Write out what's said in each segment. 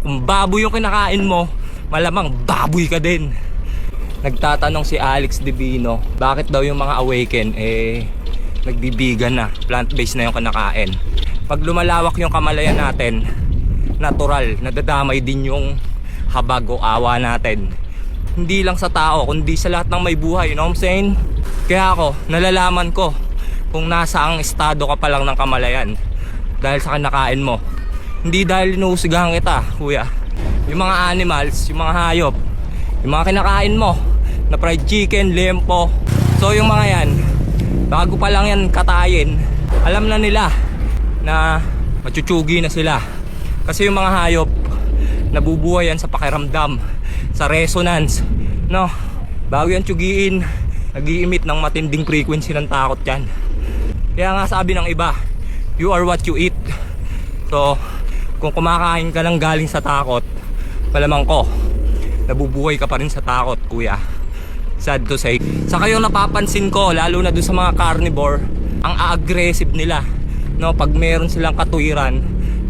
kung baboy yung kinakain mo, malamang baboy ka din. Nagtatanong si Alex Divino, bakit daw yung mga awaken nagbibigan na, plant-based na yung kinakain. Pag lumalawak yung kamalayan natin, natural, nadadamay din yung habag o awa natin. Hindi lang sa tao, kundi sa lahat ng may buhay, you know what I'm saying? Kaya ako, nalalaman ko kung nasa ang estado ka pa lang ng kamalayan dahil sa kinakain mo. Hindi dahil inuusigahan kita, kuya. Yung mga animals, yung mga hayop, yung mga kinakain mo na fried chicken, lempo. So yung mga yan, bago pa lang yan katayin, alam na nila na machuchugi na sila. Kasi yung mga hayop, nabubuhay yan sa pakiramdam, sa resonance, no? Bago yan tsugiin, nag-i-emit ng matinding frequency ng takot yan. Kaya nga sabi ng iba, you are what you eat. So kung kumakain ka lang galing sa takot, malamang ko nabubuhay ka pa rin sa takot, kuya. Sad to say. Saka yung napapansin ko, lalo na doon sa mga carnivore, ang aggressive nila, no? Pag meron silang katuwiran,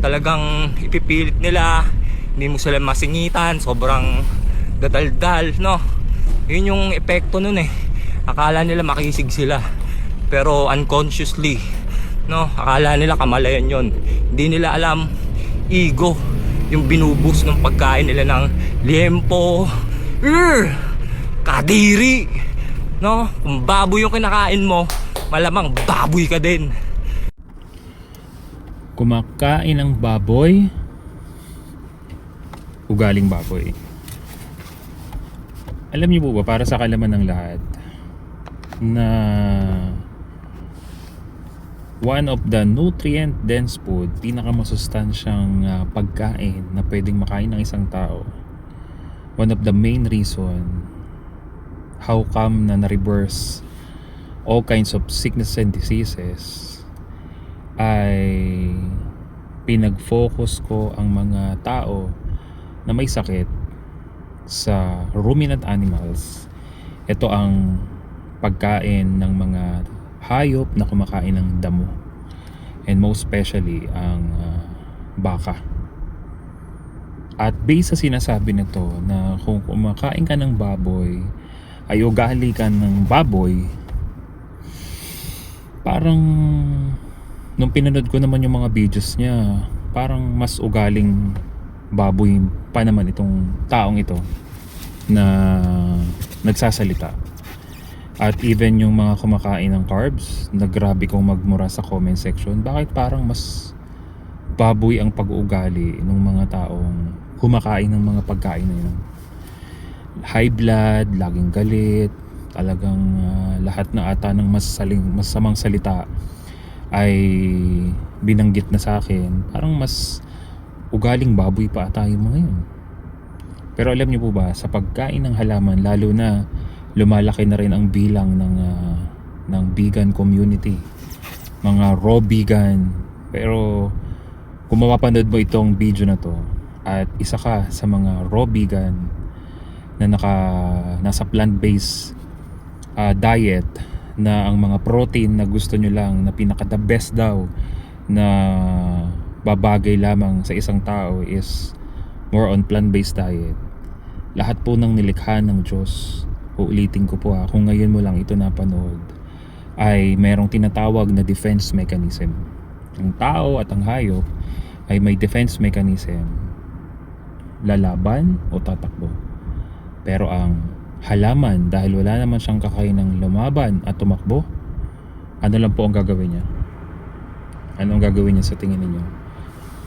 talagang ipipilit nila, hindi mo sila masingitan, sobrang dadaldal, no? Yun yung epekto nun eh. Akala nila makisig sila, pero unconsciously, no, akala nila kamalayan yon. Hindi nila alam, ego yung binubus ng pagkain nila ng liempo, kadiri, no? Kung baboy yung kinakain mo, malamang baboy ka din. Kumakain ng baboy, ugaling baboy. Alam niyo po ba, para sa kalaman ng lahat, na one of the nutrient dense food, pinakamasustansyang pagkain na pwedeng makain ng isang tao, one of the main reason how come na na-reverse all kinds of sicknesses and diseases ay pinag-focus ko ang mga tao na may sakit sa ruminant animals. Ito ang pagkain ng mga hayop na kumakain ng damo, and most especially ang baka. At based sa sinasabi nito na kung kumakain ka ng baboy ay ugali ka ng baboy, parang nung pinanood ko naman yung mga videos niya, parang mas ugaling baboy pa naman itong taong ito na nagsasalita. At even yung mga kumakain ng carbs, nagrabe kong magmura sa comment section, bakit parang mas baboy ang pag-uugali ng mga taong kumakain ng mga pagkain na yun. High blood, laging galit, talagang lahat na ata ng masamang salita ay binanggit na sa akin. Parang mas ugaling baboy pa ata yung mga yun. Pero alam niyo po ba, sa pagkain ng halaman, lalo na lumalaki na rin ang bilang ng vegan community, mga raw vegan. Pero kung mapapanood mo itong video na to at isa ka sa mga raw vegan na nasa plant-based diet, na ang mga protein na gusto nyo lang, na pinaka the best daw na babagay lamang sa isang tao is more on plant-based diet. Lahat po ng nilikha ng Diyos, uulitin ko po kung ngayon mo lang ito napanood, ay mayroong tinatawag na defense mechanism. Ang tao at ang hayop ay may defense mechanism, lalaban o tatakbo. Pero ang halaman, dahil wala naman siyang kakainang lumaban at tumakbo, ano lang po ang gagawin niya? Ano ang gagawin niya sa tingin ninyo?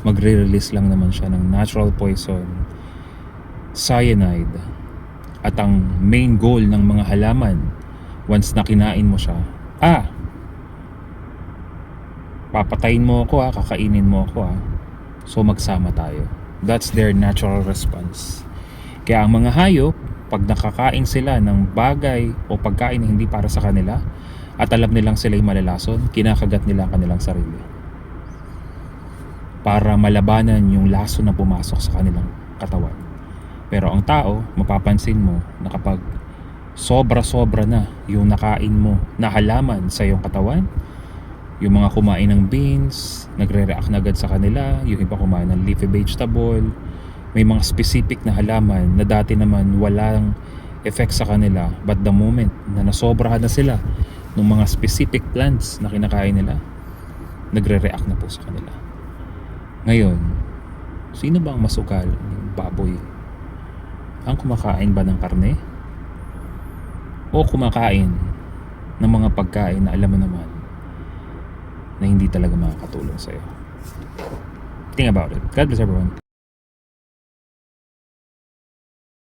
Magre-release lang naman siya ng natural poison, cyanide. At ang main goal ng mga halaman, once na kinain mo siya, papatayin mo ako kakainin mo ako so magsama tayo. That's their natural response. Kaya ang mga hayop, pag nakakain sila ng bagay o pagkain na hindi para sa kanila at alam nilang sila'y malalason, kinakagat nila ang kanilang sarili para malabanan yung lason na pumasok sa kanilang katawan. Pero ang tao, mapapansin mo na kapag sobra-sobra na yung nakain mo na halaman sa iyong katawan, yung mga kumain ng beans, nagre-react na agad sa kanila. Yung iba kumain ng leafy vegetable, may mga specific na halaman na dati naman walang effect sa kanila, but the moment na nasobrahan na sila ng mga specific plants na kinakain nila, nagre-react na po sa kanila. Ngayon, sino ba ang masugal? Yung baboy ang kumakain ba ng karne? O kumakain ng mga pagkain na alam mo naman na hindi talaga makakatulong sa'yo? Think about it. God bless everyone.